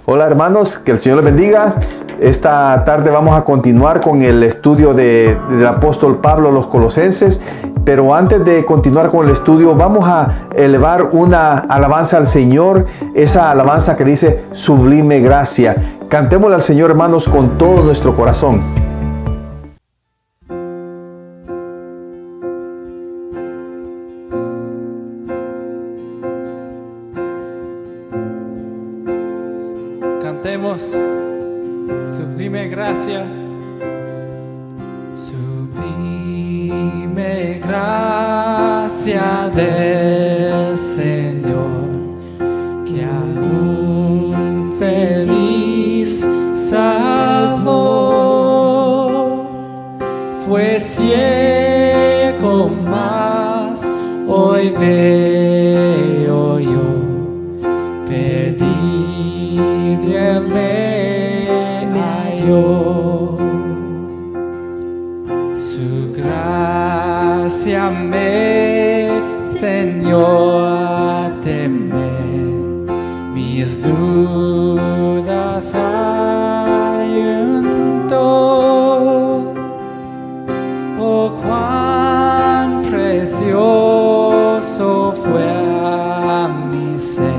Hola hermanos, que el Señor les bendiga. Esta tarde vamos a continuar con el estudio del apóstol Pablo a los Colosenses, pero antes de continuar con el estudio vamos a elevar una alabanza al Señor, esa alabanza que dice sublime gracia. Cantémosle al Señor, hermanos, con todo nuestro corazón. Cantemos sublime gracia. Sublime gracia del Señor, que a un feliz salvó. Fue ciego, mas hoy veo yo. Me halló. Su gracia me enseñó a temer, mis dudas ahuyentó. Oh, cuán precioso fue a mi ser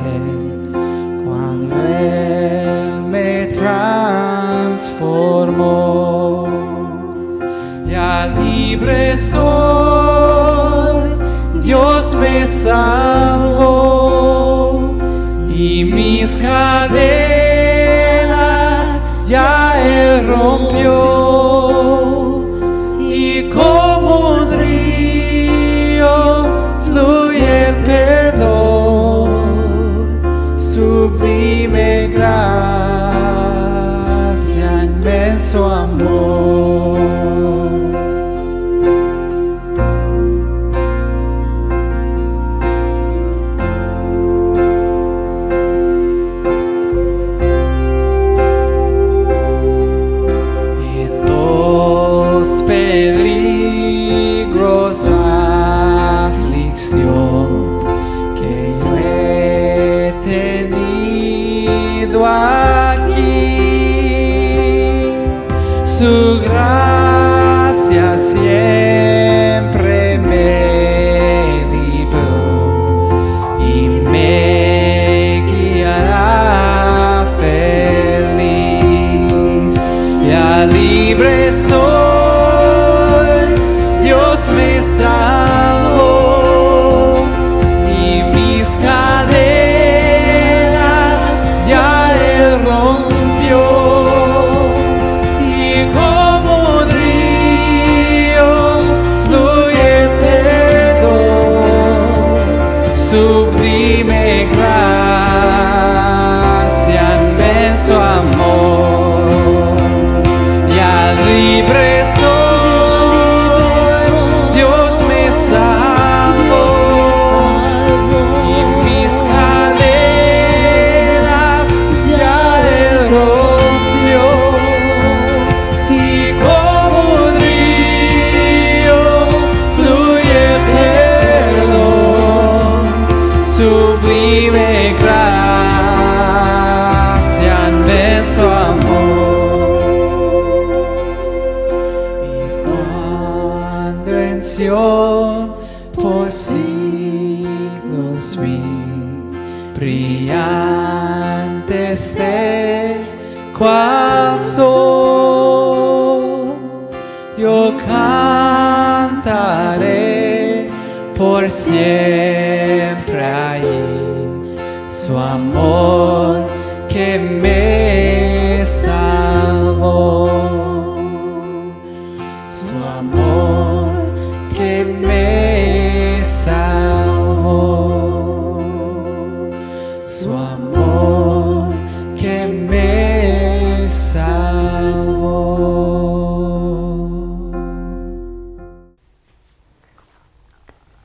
cuando Él me transformó. Ya libre soy, Dios me salvó, y mis cadenas ya Él rompió, y como un río fluye el perdón. Sublime gracia, inmenso amor. En dos peligros aflicción que yo he tenido aquí, su gracia siempre me libró y me guiará feliz. Ya libre soy, Dios me salvó, y mis cadenas ya Él rompió, y como un río fluye el perdón. Sublime gracia, inmenso amor. Ya libre soy, Dios me salvó, y mis cadenas ya Él rompió, y como un río fluye el perdón. Sublime gracia, inmenso amor. Por siglos vi brillantes de cual sol. Yo cantaré por siempre allí su amor que me salvó, su amor que me salvó, su amor que me salvó.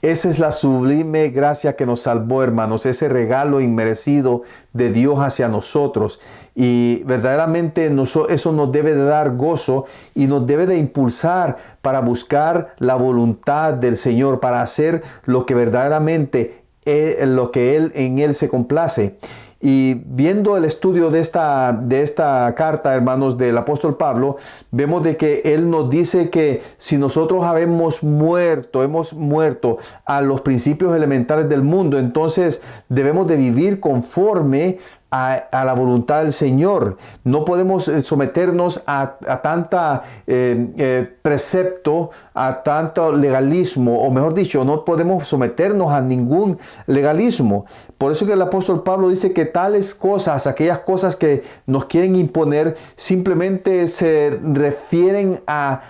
Esa es la sublime gracia que nos salvó, hermanos, ese regalo inmerecido de Dios hacia nosotros. Y verdaderamente eso nos debe de dar gozo y nos debe de impulsar para buscar la voluntad del Señor, para hacer lo que verdaderamente en Él se complace. Y viendo el estudio de esta carta, hermanos, del apóstol Pablo, vemos de que él nos dice que si nosotros hemos muerto a los principios elementales del mundo, entonces debemos de vivir conforme a la voluntad del Señor. No podemos someternos a tanta precepto, a tanto legalismo, o mejor dicho, no podemos someternos a ningún legalismo. Por eso que el apóstol Pablo dice que tales cosas, aquellas cosas que nos quieren imponer, simplemente se refieren a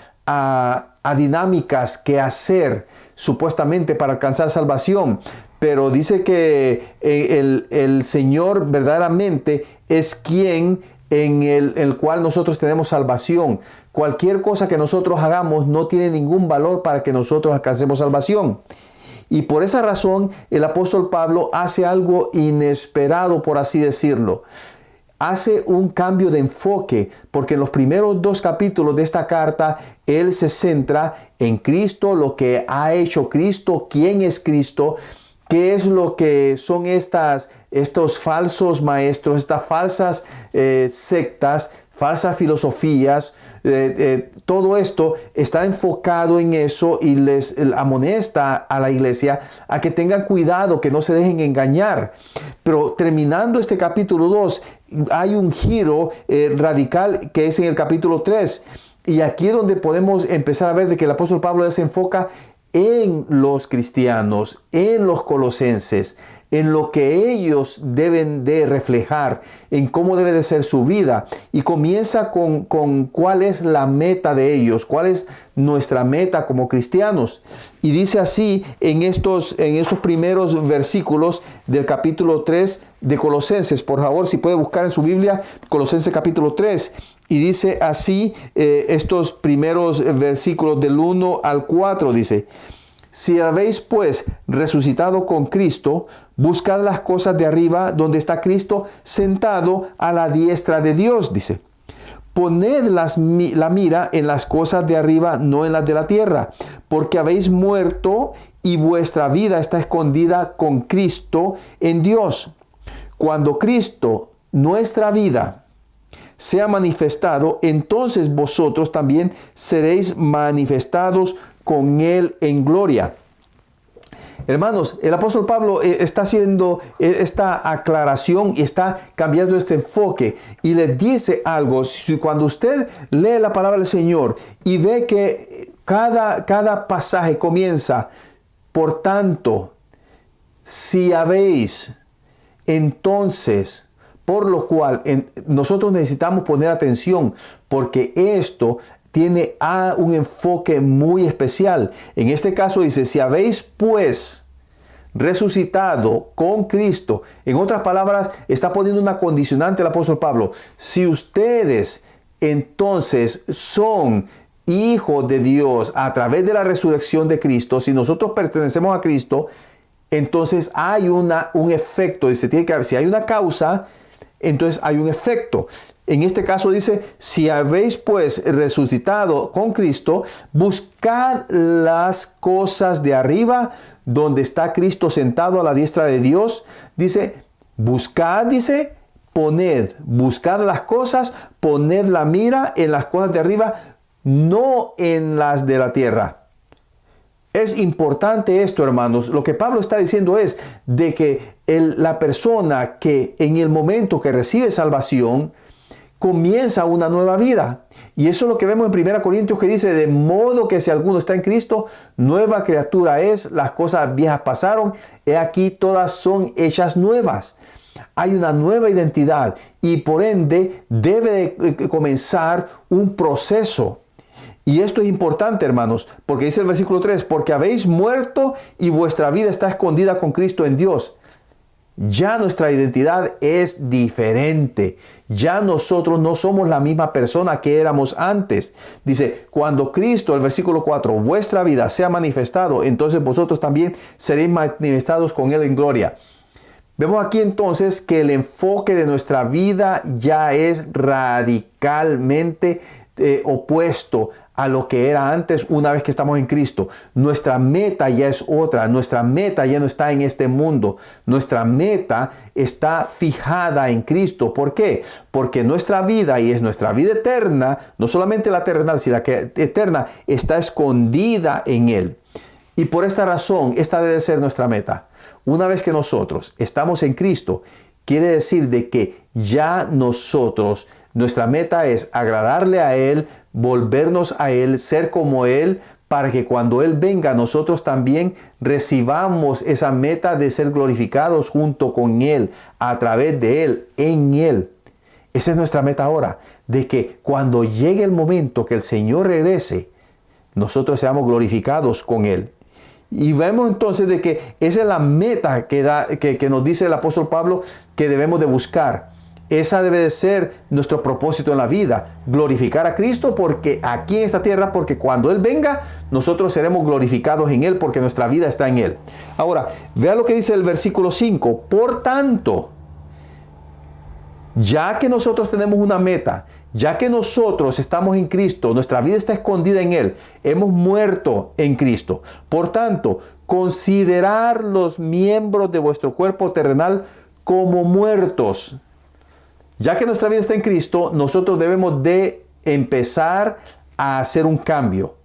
dinámicas que hacer supuestamente para alcanzar salvación. Pero dice que el Señor verdaderamente es quien en el cual nosotros tenemos salvación. Cualquier cosa que nosotros hagamos no tiene ningún valor para que nosotros alcancemos salvación. Y por esa razón el apóstol Pablo hace algo inesperado, por así decirlo. Hace un cambio de enfoque, porque en los primeros 2 capítulos de esta carta, él se centra en Cristo, lo que ha hecho Cristo, quién es Cristo, qué es lo que son estos falsos maestros, estas falsas sectas, falsas filosofías. Todo esto está enfocado en eso y les amonesta a la iglesia a que tengan cuidado, que no se dejen engañar. Pero terminando este capítulo 2, hay un giro radical que es en el capítulo 3. Y aquí es donde podemos empezar a ver de que el apóstol Pablo se enfoca en los cristianos, en los colosenses, en lo que ellos deben de reflejar, en cómo debe de ser su vida. Y comienza con cuál es la meta de ellos, cuál es nuestra meta como cristianos. Y dice así en estos primeros versículos del capítulo 3 de Colosenses. Por favor, si puede buscar en su Biblia, Colosenses capítulo 3. Y dice así estos primeros versículos del 1 al 4, dice: si habéis pues resucitado con Cristo, buscad las cosas de arriba, donde está Cristo sentado a la diestra de Dios, dice. Poned la mira en las cosas de arriba, no en las de la tierra, porque habéis muerto y vuestra vida está escondida con Cristo en Dios. Cuando Cristo, nuestra vida, sea manifestado, entonces vosotros también seréis manifestados con Él en gloria. Hermanos, el apóstol Pablo está haciendo esta aclaración y está cambiando este enfoque y les dice algo. Cuando usted lee la palabra del Señor y ve que cada pasaje comienza, por tanto, si habéis, entonces, por lo cual nosotros necesitamos poner atención, porque esto tiene un enfoque muy especial. En este caso dice: si habéis pues resucitado con Cristo. En otras palabras, está poniendo una condicionante el apóstol Pablo. Si ustedes entonces son hijos de Dios a través de la resurrección de Cristo, si nosotros pertenecemos a Cristo, entonces hay un efecto. Dice, si hay una causa, entonces hay un efecto. En este caso dice: si habéis pues resucitado con Cristo, buscad las cosas de arriba, donde está Cristo sentado a la diestra de Dios. Dice, buscad, dice, buscad las cosas, poned la mira en las cosas de arriba, no en las de la tierra. Es importante esto, hermanos. Lo que Pablo está diciendo es de que la persona que en el momento que recibe salvación comienza una nueva vida. Y eso es lo que vemos en 1 Corintios, que dice: de modo que si alguno está en Cristo, nueva criatura es, las cosas viejas pasaron, he aquí todas son hechas nuevas. Hay una nueva identidad y por ende debe de comenzar un proceso. Y esto es importante, hermanos, porque dice el versículo 3, porque habéis muerto y vuestra vida está escondida con Cristo en Dios. Ya nuestra identidad es diferente. Ya nosotros no somos la misma persona que éramos antes. Dice, cuando Cristo, el versículo 4, vuestra vida sea manifestado, entonces vosotros también seréis manifestados con Él en gloria. Vemos aquí entonces que el enfoque de nuestra vida ya es radicalmente opuesto a lo que era antes una vez que estamos en Cristo. Nuestra meta ya es otra. Nuestra meta ya no está en este mundo. Nuestra meta está fijada en Cristo. ¿Por qué? Porque nuestra vida, y es nuestra vida eterna, no solamente la terrenal, sino la que eterna, está escondida en Él. Y por esta razón, esta debe ser nuestra meta. Una vez que nosotros estamos en Cristo, quiere decir de que ya nosotros, nuestra meta es agradarle a Él, volvernos a Él, ser como Él, para que cuando Él venga, nosotros también recibamos esa meta de ser glorificados junto con Él, a través de Él, en Él. Esa es nuestra meta ahora, de que cuando llegue el momento que el Señor regrese, nosotros seamos glorificados con Él. Y vemos entonces de que esa es la meta que nos dice el apóstol Pablo que debemos de buscar. Esa debe de ser nuestro propósito en la vida, glorificar a Cristo porque aquí en esta tierra, porque cuando Él venga, nosotros seremos glorificados en Él porque nuestra vida está en Él. Ahora, vea lo que dice el versículo 5. Por tanto, ya que nosotros tenemos una meta, ya que nosotros estamos en Cristo, nuestra vida está escondida en Él, hemos muerto en Cristo. Por tanto, considerar los miembros de vuestro cuerpo terrenal como muertos. Ya que nuestra vida está en Cristo, nosotros debemos de empezar a hacer un cambio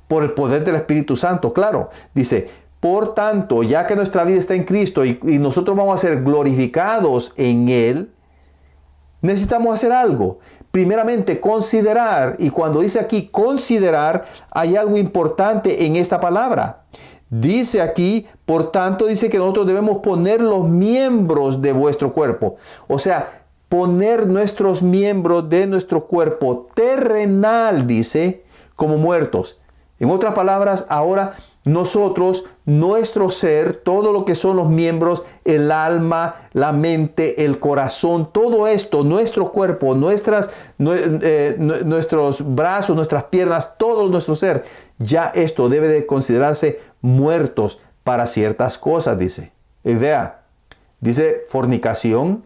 por el poder del Espíritu Santo. Claro, dice, por tanto, ya que nuestra vida está en Cristo y nosotros vamos a ser glorificados en Él, necesitamos hacer algo. Primeramente, considerar. Y cuando dice aquí considerar, hay algo importante en esta palabra. Dice aquí, por tanto, dice que nosotros debemos poner los miembros de vuestro cuerpo. O sea, poner nuestros miembros de nuestro cuerpo terrenal, dice, como muertos. En otras palabras, ahora nosotros, nuestro ser, todo lo que son los miembros, el alma, la mente, el corazón, todo esto, nuestro cuerpo, nuestros brazos, nuestras piernas, todo nuestro ser, ya esto debe de considerarse muertos para ciertas cosas, dice. Y vea, dice fornicación,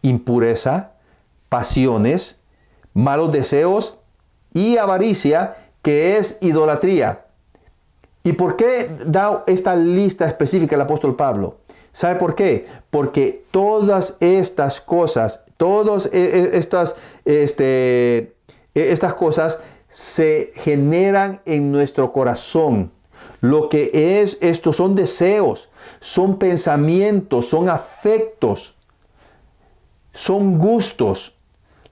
impureza, pasiones, malos deseos y avaricia, que es idolatría. ¿Y por qué da esta lista específica el apóstol Pablo? ¿Sabe por qué? Porque todas estas cosas, estas cosas se generan en nuestro corazón. Lo que es esto son deseos, son pensamientos, son afectos, son gustos.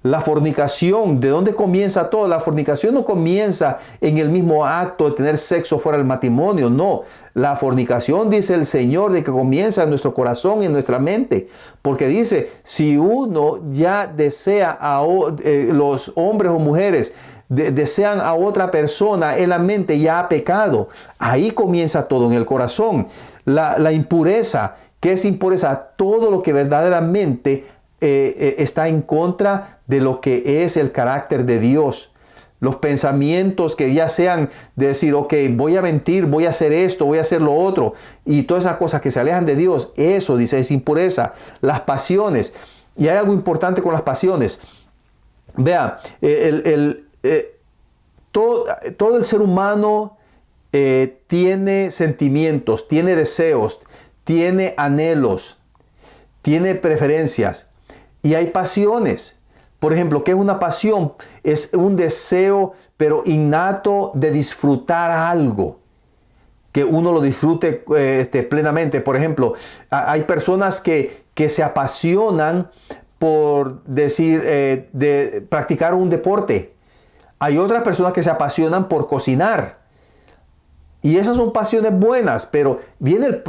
La fornicación, ¿de dónde comienza todo? La fornicación no comienza en el mismo acto de tener sexo fuera del matrimonio, no. La fornicación, dice el Señor, de que comienza en nuestro corazón y en nuestra mente. Porque dice, si uno ya desea a los hombres o mujeres, desean a otra persona, en la mente ya ha pecado. Ahí comienza todo, en el corazón. La impureza, ¿qué es impureza? Todo lo que verdaderamente está en contra de lo que es el carácter de Dios. Los pensamientos que ya sean de decir, ok, voy a mentir, voy a hacer esto, voy a hacer lo otro, y todas esas cosas que se alejan de Dios, eso dice es impureza. Las pasiones, y hay algo importante con las pasiones. Vea, todo el ser humano tiene sentimientos, tiene deseos, tiene anhelos, tiene preferencias. Y hay pasiones. Por ejemplo, ¿qué es una pasión? Es un deseo, pero innato de disfrutar algo. Que uno lo disfrute plenamente. Por ejemplo, hay personas que se apasionan por decir, de practicar un deporte. Hay otras personas que se apasionan por cocinar. Y esas son pasiones buenas, pero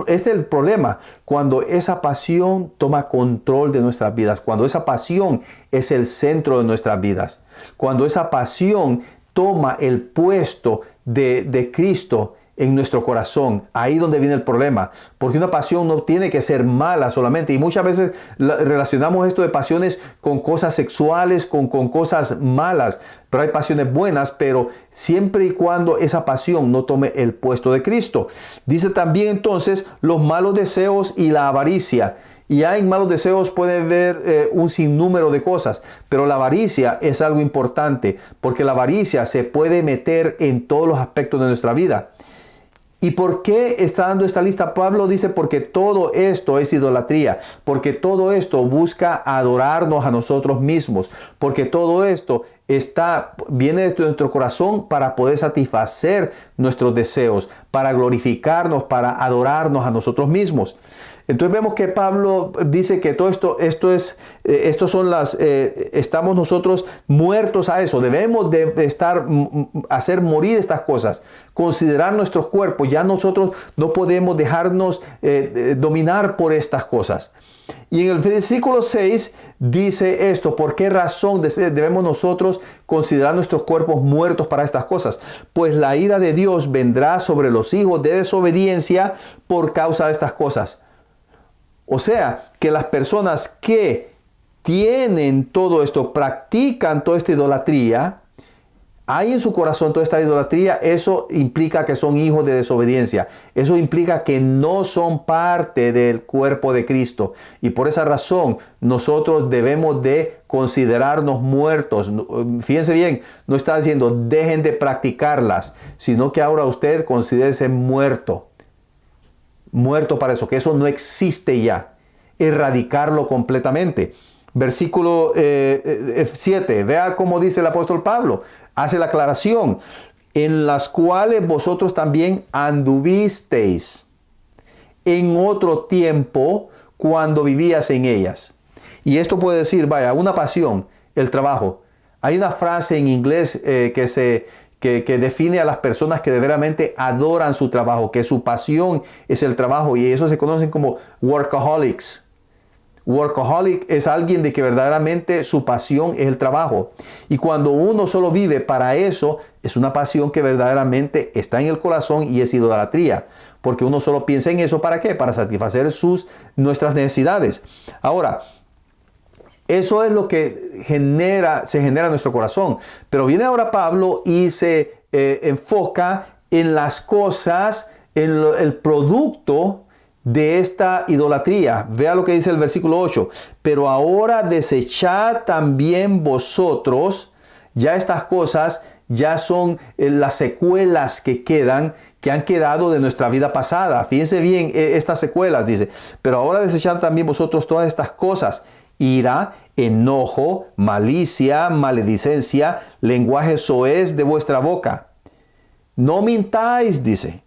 este es el problema. Cuando esa pasión toma control de nuestras vidas, cuando esa pasión es el centro de nuestras vidas, cuando esa pasión toma el puesto de Cristo en nuestro corazón, ahí donde viene el problema. Porque una pasión no tiene que ser mala solamente. Y muchas veces relacionamos esto de pasiones con cosas sexuales, con cosas malas. Pero hay pasiones buenas, pero siempre y cuando esa pasión no tome el puesto de Cristo. Dice también entonces los malos deseos y la avaricia. Y hay malos deseos, puede haber un sinnúmero de cosas, pero la avaricia es algo importante, porque la avaricia se puede meter en todos los aspectos de nuestra vida. ¿Y por qué está dando esta lista? Pablo dice porque todo esto es idolatría, porque todo esto busca adorarnos a nosotros mismos, porque todo esto viene de nuestro corazón para poder satisfacer nuestros deseos, para glorificarnos, para adorarnos a nosotros mismos. Entonces vemos que Pablo dice que todo estamos nosotros muertos a eso. Debemos de hacer morir estas cosas, considerar nuestros cuerpos. Ya nosotros no podemos dejarnos dominar por estas cosas. Y en el versículo 6 dice esto: ¿por qué razón debemos nosotros considerar nuestros cuerpos muertos para estas cosas? Pues la ira de Dios vendrá sobre los hijos de desobediencia por causa de estas cosas. O sea, que las personas que tienen todo esto, practican toda esta idolatría, hay en su corazón toda esta idolatría, eso implica que son hijos de desobediencia. Eso implica que no son parte del cuerpo de Cristo. Y por esa razón nosotros debemos de considerarnos muertos. Fíjense bien, no está diciendo dejen de practicarlas, sino que ahora usted considérese muerto. Muerto para eso, que eso no existe ya. Erradicarlo completamente. Versículo 7, vea cómo dice el apóstol Pablo, hace la aclaración: en las cuales vosotros también anduvisteis en otro tiempo cuando vivías en ellas. Y esto puede decir, vaya, una pasión, el trabajo. Hay una frase en inglés que define a las personas que de verdaderamente adoran su trabajo, que su pasión es el trabajo, y eso se conocen como workaholics. Workaholic es alguien de que verdaderamente su pasión es el trabajo. Y cuando uno solo vive para eso, es una pasión que verdaderamente está en el corazón y es idolatría. Porque uno solo piensa en eso, ¿para qué? Para satisfacer nuestras necesidades. Ahora, eso es lo que se genera en nuestro corazón. Pero viene ahora Pablo y se enfoca en las cosas, en el producto de esta idolatría. Vea lo que dice el versículo 8. Pero ahora desechad también vosotros. Ya estas cosas ya son las secuelas que han quedado de nuestra vida pasada. Fíjense bien estas secuelas, dice. Pero ahora desechad también vosotros todas estas cosas: ira, enojo, malicia, maledicencia, lenguaje soez de vuestra boca. No mintáis, dice.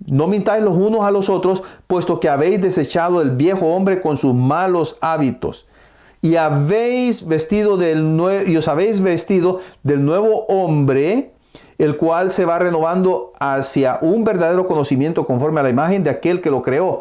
No mintáis los unos a los otros, puesto que habéis desechado el viejo hombre con sus malos hábitos, y os habéis vestido del nuevo hombre, el cual se va renovando hacia un verdadero conocimiento conforme a la imagen de aquel que lo creó.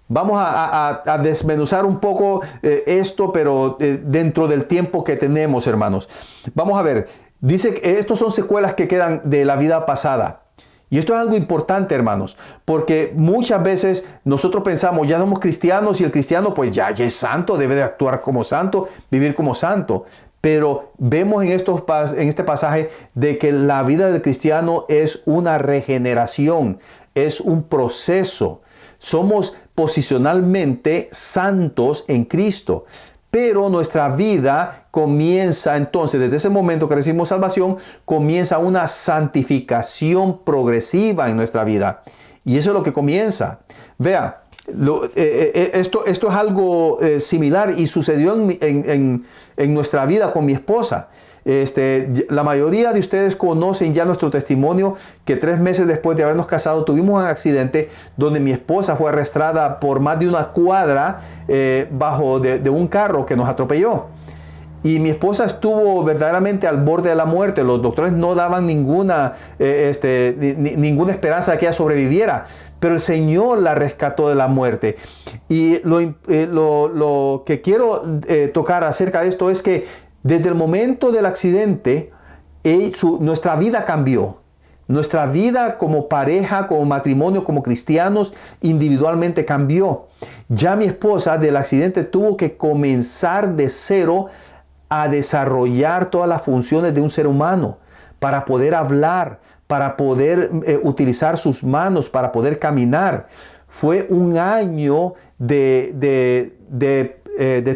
Vamos a desmenuzar un poco esto, pero dentro del tiempo que tenemos, hermanos. Vamos a ver, dice que estos son secuelas que quedan de la vida pasada. Y esto es algo importante, hermanos, porque muchas veces nosotros pensamos, ya somos cristianos y el cristiano pues ya es santo, debe de actuar como santo, vivir como santo. Pero vemos en este pasaje de que la vida del cristiano es una regeneración, es un proceso. Somos posicionalmente santos en Cristo. Pero nuestra vida comienza entonces, desde ese momento que recibimos salvación, comienza una santificación progresiva en nuestra vida. Y eso es lo que comienza. Vea, esto es algo similar y sucedió en nuestra vida con mi esposa. La mayoría de ustedes conocen ya nuestro testimonio, que 3 meses después de habernos casado tuvimos un accidente donde mi esposa fue arrastrada por más de una cuadra bajo de un carro que nos atropelló. Y mi esposa estuvo verdaderamente al borde de la muerte. Los doctores no daban ninguna esperanza de que ella sobreviviera. Pero el Señor la rescató de la muerte. Y lo que quiero tocar acerca de esto es que desde el momento del accidente, nuestra vida cambió. Nuestra vida como pareja, como matrimonio, como cristianos, individualmente cambió. Ya mi esposa del accidente tuvo que comenzar de cero a desarrollar todas las funciones de un ser humano, para poder hablar, para poder utilizar sus manos, para poder caminar. Fue un año de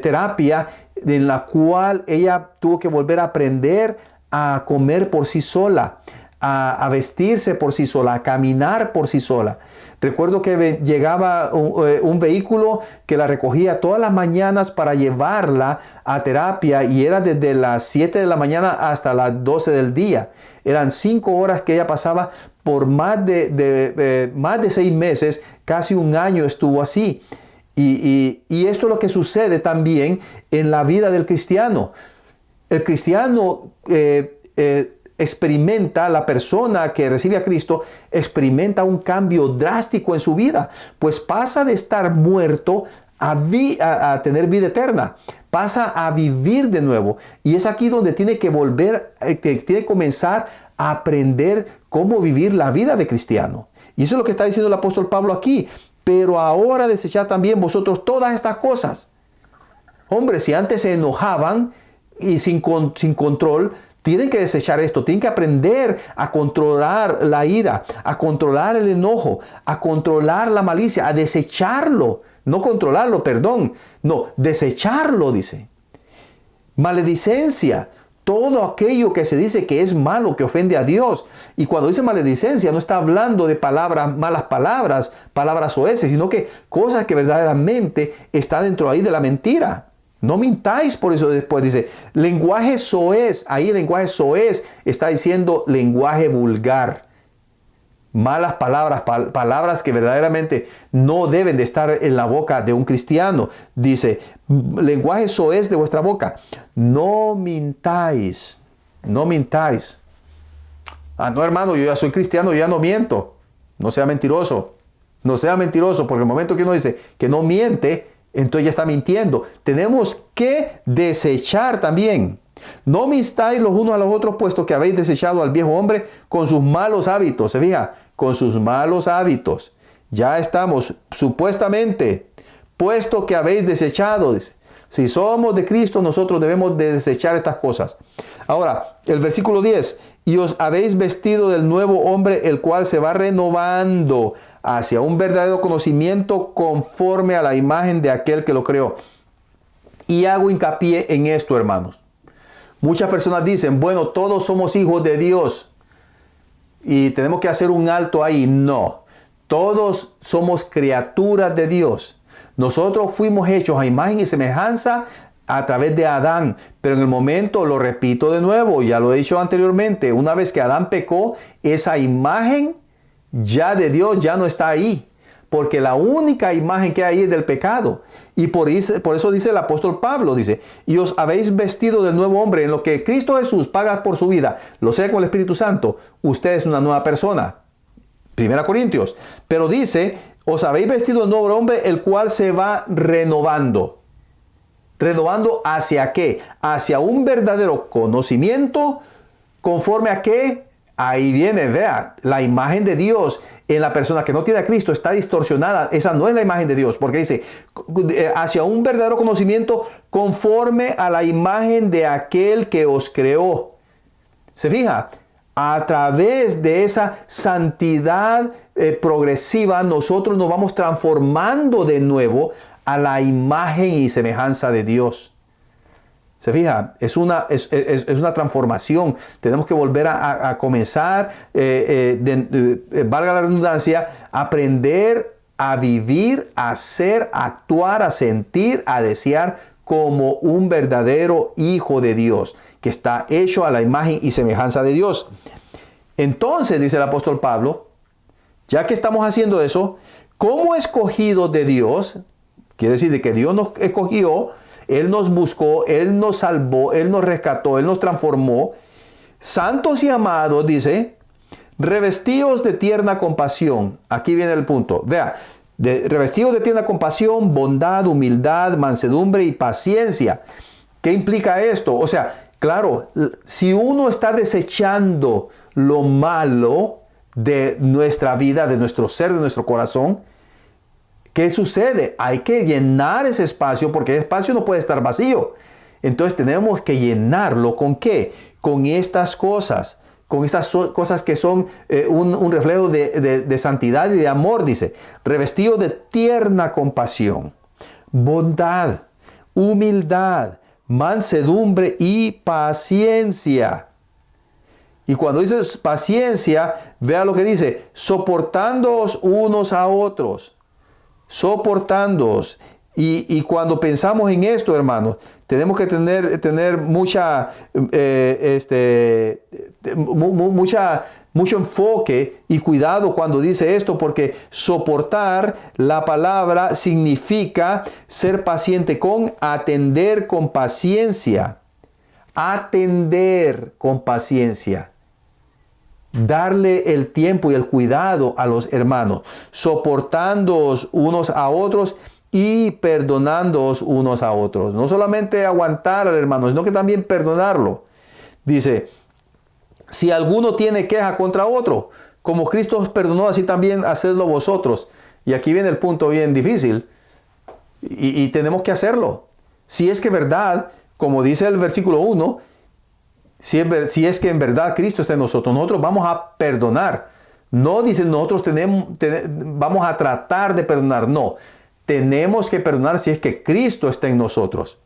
terapia en la cual ella tuvo que volver a aprender a comer por sí sola, a vestirse por sí sola, a caminar por sí sola. Recuerdo que llegaba un vehículo que la recogía todas las mañanas para llevarla a terapia, y era desde las 7 de la mañana hasta las 12 del día. Eran 5 horas que ella pasaba por más de 6 meses, casi un año estuvo así. Y esto es lo que sucede también en la vida del cristiano. El cristiano experimenta, la persona que recibe a Cristo experimenta un cambio drástico en su vida, pues pasa de estar muerto a tener vida eterna, pasa a vivir de nuevo, y es aquí donde tiene que tiene que comenzar a aprender cómo vivir la vida de cristiano. Y eso es lo que está diciendo el apóstol Pablo aquí. Pero ahora desechad también vosotros todas estas cosas. Hombre, si antes se enojaban y sin control, tienen que desechar esto, tienen que aprender a controlar la ira, a controlar el enojo, a controlar la malicia, a desecharlo. No controlarlo, perdón. No, desecharlo, dice. Maledicencia. Todo aquello que se dice que es malo, que ofende a Dios. Y cuando dice maledicencia, no está hablando de palabras, malas palabras, palabras soeces, sino que cosas que verdaderamente están dentro ahí de la mentira. No mintáis, por eso después dice, lenguaje soez. Ahí el lenguaje soez está diciendo lenguaje vulgar. Malas palabras, palabras que verdaderamente no deben de estar en la boca de un cristiano. Dice, lenguaje soez de vuestra boca. No mintáis, no mintáis. No, hermano, yo ya soy cristiano, yo ya no miento. No sea mentiroso, no sea mentiroso, porque el momento que uno dice que no miente, entonces ya está mintiendo. Tenemos que desechar también. No mintáis los unos a los otros, puesto que habéis desechado al viejo hombre con sus malos hábitos. Se fija, con sus malos hábitos. Ya estamos, supuestamente, puesto que habéis desechado. Dice. Si somos de Cristo, nosotros debemos de desechar estas cosas. Ahora, el versículo 10. Y os habéis vestido del nuevo hombre, el cual se va renovando hacia un verdadero conocimiento conforme a la imagen de aquel que lo creó. Y hago hincapié en esto, hermanos. Muchas personas dicen, bueno, todos somos hijos de Dios y tenemos que hacer un alto ahí. No, todos somos criaturas de Dios. Nosotros fuimos hechos a imagen y semejanza a través de Adán, pero en el momento, lo repito de nuevo, ya lo he dicho anteriormente, una vez que Adán pecó, esa imagen ya de Dios ya no está ahí. Porque la única imagen que hay es del pecado. Y por eso dice el apóstol Pablo, dice, y os habéis vestido del nuevo hombre, en lo que Cristo Jesús paga por su vida, lo sea con el Espíritu Santo, usted es una nueva persona. 1 Corintios. Pero dice, os habéis vestido del nuevo hombre, el cual se va renovando. ¿Renovando hacia qué? Hacia un verdadero conocimiento, conforme a qué. Ahí viene, vea, la imagen de Dios en la persona que no tiene a Cristo está distorsionada. Esa no es la imagen de Dios, porque dice, hacia un verdadero conocimiento conforme a la imagen de aquel que os creó. ¿Se fija? A través de esa santidad progresiva, nosotros nos vamos transformando de nuevo a la imagen y semejanza de Dios. Se fija, es una transformación. Tenemos que volver a comenzar, valga la redundancia, aprender a vivir, a ser, a actuar, a sentir, a desear como un verdadero hijo de Dios, que está hecho a la imagen y semejanza de Dios. Entonces, dice el apóstol Pablo, ya que estamos haciendo eso, como escogidos de Dios, quiere decir de que Dios nos escogió, Él nos buscó, Él nos salvó, Él nos rescató, Él nos transformó. Santos y amados, dice, revestidos de tierna compasión. Aquí viene el punto. Vea, revestidos de tierna compasión, bondad, humildad, mansedumbre y paciencia. ¿Qué implica esto? O sea, claro, si uno está desechando lo malo de nuestra vida, de nuestro ser, de nuestro corazón, ¿qué sucede? Hay que llenar ese espacio, porque el espacio no puede estar vacío. Entonces tenemos que llenarlo ¿con qué? Con estas cosas. Con estas cosas que son un reflejo de santidad y de amor, dice. Revestido de tierna compasión, bondad, humildad, mansedumbre y paciencia. Y cuando dice paciencia, vea lo que dice, soportándoos unos a otros. Soportándoos. Y cuando pensamos en esto, hermanos, tenemos que tener mucho enfoque y cuidado cuando dice esto, porque soportar, la palabra significa ser paciente con, atender con paciencia. Atender con paciencia. Darle el tiempo y el cuidado a los hermanos, soportándoos unos a otros y perdonándoos unos a otros. No solamente aguantar al hermano, sino que también perdonarlo. Dice, si alguno tiene queja contra otro, como Cristo os perdonó, así también hacedlo vosotros. Y aquí viene el punto bien difícil. Y tenemos que hacerlo. Si es que verdad, como dice el versículo 1, si es que en verdad Cristo está en nosotros, nosotros vamos a perdonar. No dice nosotros vamos a tratar de perdonar. No. Tenemos que perdonar si es que Cristo está en nosotros.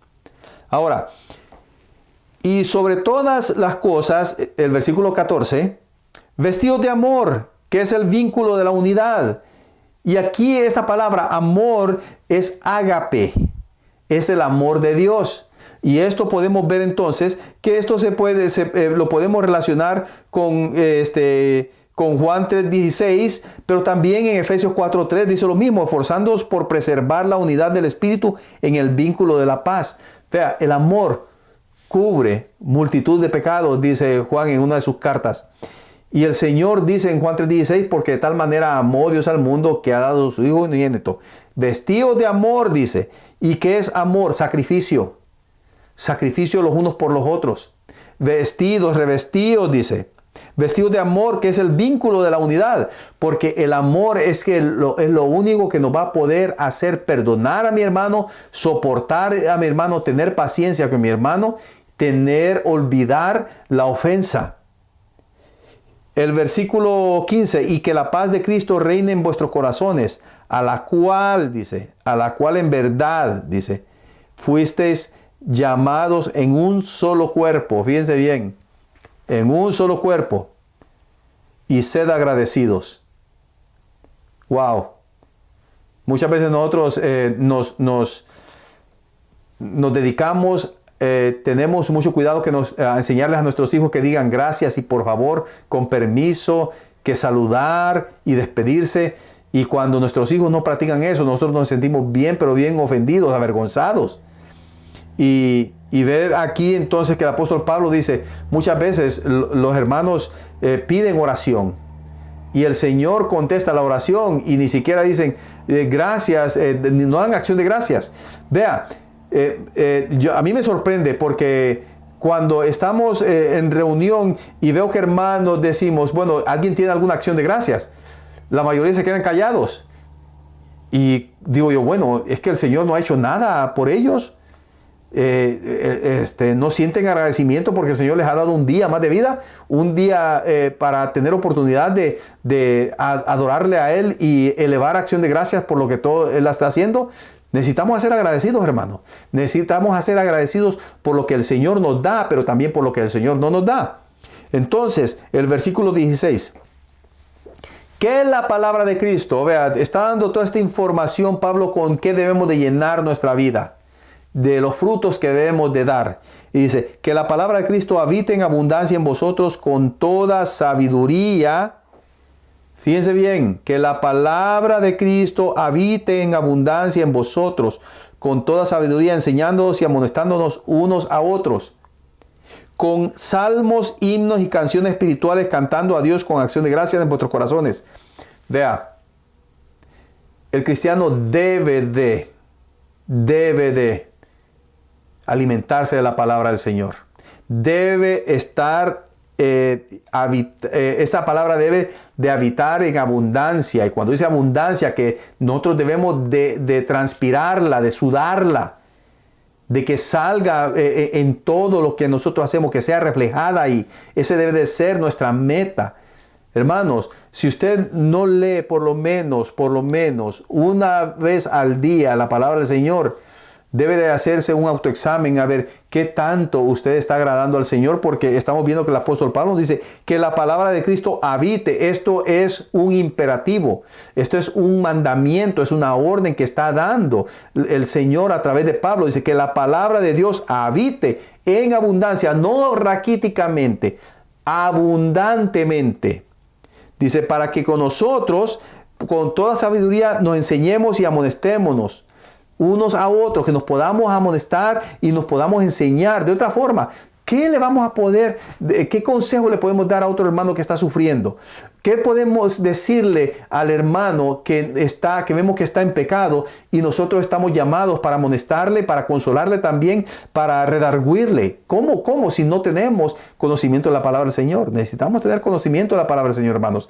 Ahora, y sobre todas las cosas, el versículo 14, vestidos de amor, que es el vínculo de la unidad. Y aquí esta palabra amor es ágape, es el amor de Dios. Y esto podemos ver entonces que esto lo podemos relacionar con Juan 3:16, pero también en Efesios 4:3 dice lo mismo, esforzándoos por preservar la unidad del Espíritu en el vínculo de la paz. Vea, el amor cubre multitud de pecados, dice Juan en una de sus cartas. Y el Señor dice en Juan 3:16, porque de tal manera amó Dios al mundo que ha dado su Hijo unigénito. Vestidos de amor, dice. ¿Y qué es amor? Sacrificio. Sacrificio los unos por los otros. Vestidos, revestidos, dice. Vestidos de amor, que es el vínculo de la unidad. Porque el amor es lo único que nos va a poder hacer perdonar a mi hermano, soportar a mi hermano, tener paciencia con mi hermano, olvidar la ofensa. El versículo 15, y que la paz de Cristo reine en vuestros corazones, a la cual en verdad, dice, fuisteis llamados en un solo cuerpo. Fíjense bien, en un solo cuerpo, y sed agradecidos. Wow. Muchas veces nosotros nos dedicamos, tenemos mucho cuidado a enseñarles a nuestros hijos que digan gracias y por favor, con permiso, que saludar y despedirse. Y cuando nuestros hijos no practican eso, nosotros nos sentimos bien, pero bien ofendidos, avergonzados. Y ver aquí entonces que el apóstol Pablo dice, muchas veces los hermanos piden oración y el Señor contesta la oración y ni siquiera dicen gracias, no dan acción de gracias. Vea, a mí me sorprende porque cuando estamos en reunión y veo que hermanos decimos, bueno, ¿alguien tiene alguna acción de gracias? La mayoría se quedan callados. Y digo yo, bueno, es que el Señor no ha hecho nada por ellos. No sienten agradecimiento porque el Señor les ha dado un día más de vida, un día para tener oportunidad de adorarle a Él y elevar acción de gracias por lo que todo Él está haciendo. Necesitamos ser agradecidos, hermanos. Necesitamos ser agradecidos por lo que el Señor nos da, pero también por lo que el Señor no nos da. Entonces, el versículo 16. ¿Qué es la palabra de Cristo? Vea, está dando toda esta información Pablo con qué debemos de llenar nuestra vida, de los frutos que debemos de dar. Y dice, que la palabra de Cristo habite en abundancia en vosotros con toda sabiduría. Fíjense bien, que la palabra de Cristo habite en abundancia en vosotros con toda sabiduría, enseñándonos y amonestándonos unos a otros, con salmos, himnos y canciones espirituales, cantando a Dios con acción de gracias en vuestros corazones. Vea, el cristiano debe de alimentarse de la palabra del Señor. Debe estar, esa palabra debe de habitar en abundancia. Y cuando dice abundancia, que nosotros debemos de transpirarla, de sudarla. de que salga en todo lo que nosotros hacemos, que sea reflejada ahí. Ese debe de ser nuestra meta. Hermanos, si usted no lee por lo menos una vez al día la palabra del Señor, debe de hacerse un autoexamen a ver qué tanto usted está agradando al Señor, porque estamos viendo que el apóstol Pablo dice que la palabra de Cristo habite. Esto es un imperativo, esto es un mandamiento, es una orden que está dando el Señor a través de Pablo. Dice que la palabra de Dios habite en abundancia, no raquíticamente, abundantemente. Dice, para que con nosotros, con toda sabiduría, nos enseñemos y amonestémonos unos a otros, que nos podamos amonestar y nos podamos enseñar. De otra forma, ¿qué le vamos a poder, qué consejo le podemos dar a otro hermano que está sufriendo? ¿Qué podemos decirle al hermano que vemos que está en pecado y nosotros estamos llamados para amonestarle, para consolarle también, para redarguirle? ¿Cómo? Si no tenemos conocimiento de la palabra del Señor. Necesitamos tener conocimiento de la palabra del Señor, hermanos.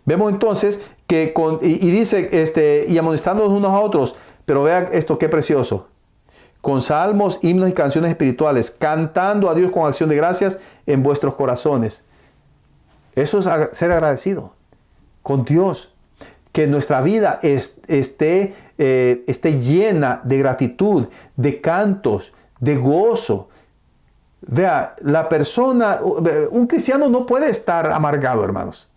Vemos entonces que, dice, y amonestándonos unos a otros. Pero vea esto, qué precioso. Con salmos, himnos y canciones espirituales, cantando a Dios con acción de gracias en vuestros corazones. Eso es ser agradecido con Dios. Que nuestra vida esté llena de gratitud, de cantos, de gozo. Vea, un cristiano no puede estar amargado, hermanos.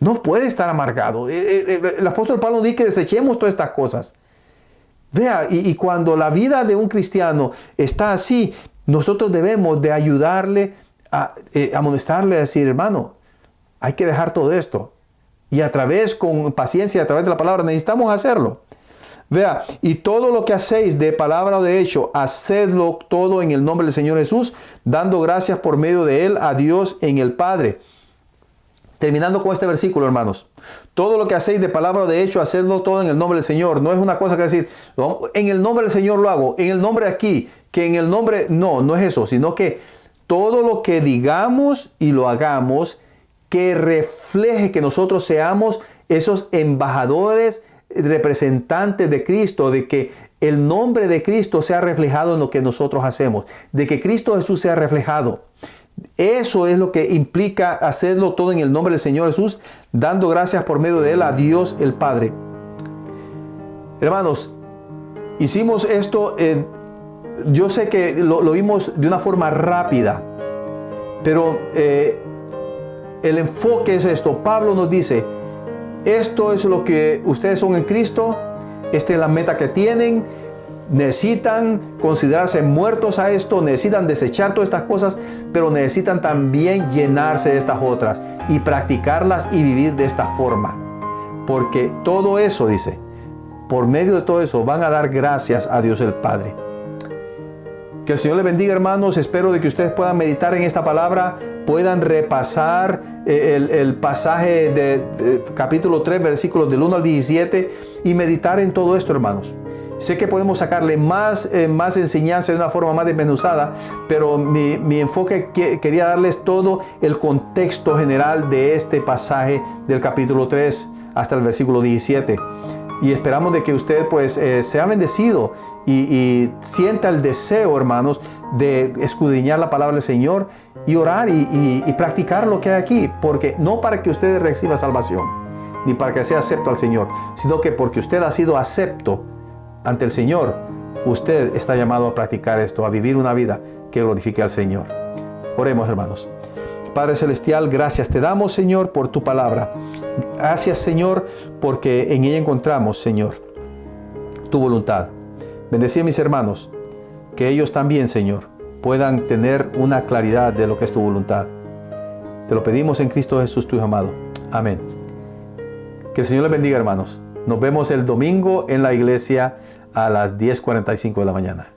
No puede estar amargado. El apóstol Pablo dice que desechemos todas estas cosas. Vea, y cuando la vida de un cristiano está así, nosotros debemos de ayudarle, amonestarle, a decir, hermano, hay que dejar todo esto. Y con paciencia, a través de la palabra, necesitamos hacerlo. Vea, y todo lo que hacéis de palabra o de hecho, hacedlo todo en el nombre del Señor Jesús, dando gracias por medio de Él a Dios en el Padre. Terminando con este versículo, hermanos. Todo lo que hacéis de palabra o de hecho, hacedlo todo en el nombre del Señor. No es una cosa que decir, no, en el nombre del Señor lo hago, en el nombre de aquí, que en el nombre... No es eso, sino que todo lo que digamos y lo hagamos, que refleje que nosotros seamos esos embajadores, representantes de Cristo, de que el nombre de Cristo sea reflejado en lo que nosotros hacemos, de que Cristo Jesús sea reflejado. Eso es lo que implica hacerlo todo en el nombre del Señor Jesús, dando gracias por medio de Él a Dios el Padre. Hermanos, hicimos esto, yo sé que lo vimos de una forma rápida, pero el enfoque es esto. Pablo nos dice, esto es lo que ustedes son en Cristo, esta es la meta que tienen. Necesitan considerarse muertos a esto, necesitan desechar todas estas cosas, pero necesitan también llenarse de estas otras y practicarlas y vivir de esta forma. Porque todo eso, dice, por medio de todo eso van a dar gracias a Dios el Padre. Que el Señor les bendiga, hermanos. Espero de que ustedes puedan meditar en esta palabra, puedan repasar el pasaje de capítulo 3, versículos del 1 al 17 y meditar en todo esto, hermanos. Sé que podemos sacarle más enseñanza de una forma más desmenuzada, pero mi enfoque quería darles todo el contexto general de este pasaje del capítulo 3 hasta el versículo 17. Y esperamos de que usted pues sea bendecido y sienta el deseo, hermanos, de escudriñar la palabra del Señor y orar y practicar lo que hay aquí, porque no para que usted reciba salvación, ni para que sea acepto al Señor, sino que porque usted ha sido acepto ante el Señor, usted está llamado a practicar esto, a vivir una vida que glorifique al Señor. Oremos, hermanos. Padre Celestial, gracias te damos, Señor, por tu palabra. Gracias, Señor, porque en ella encontramos, Señor, tu voluntad. Bendecí a mis hermanos, que ellos también, Señor, puedan tener una claridad de lo que es tu voluntad. Te lo pedimos en Cristo Jesús, tu Hijo amado. Amén. Que el Señor les bendiga, hermanos. Nos vemos el domingo en la iglesia a las 10:45 de la mañana.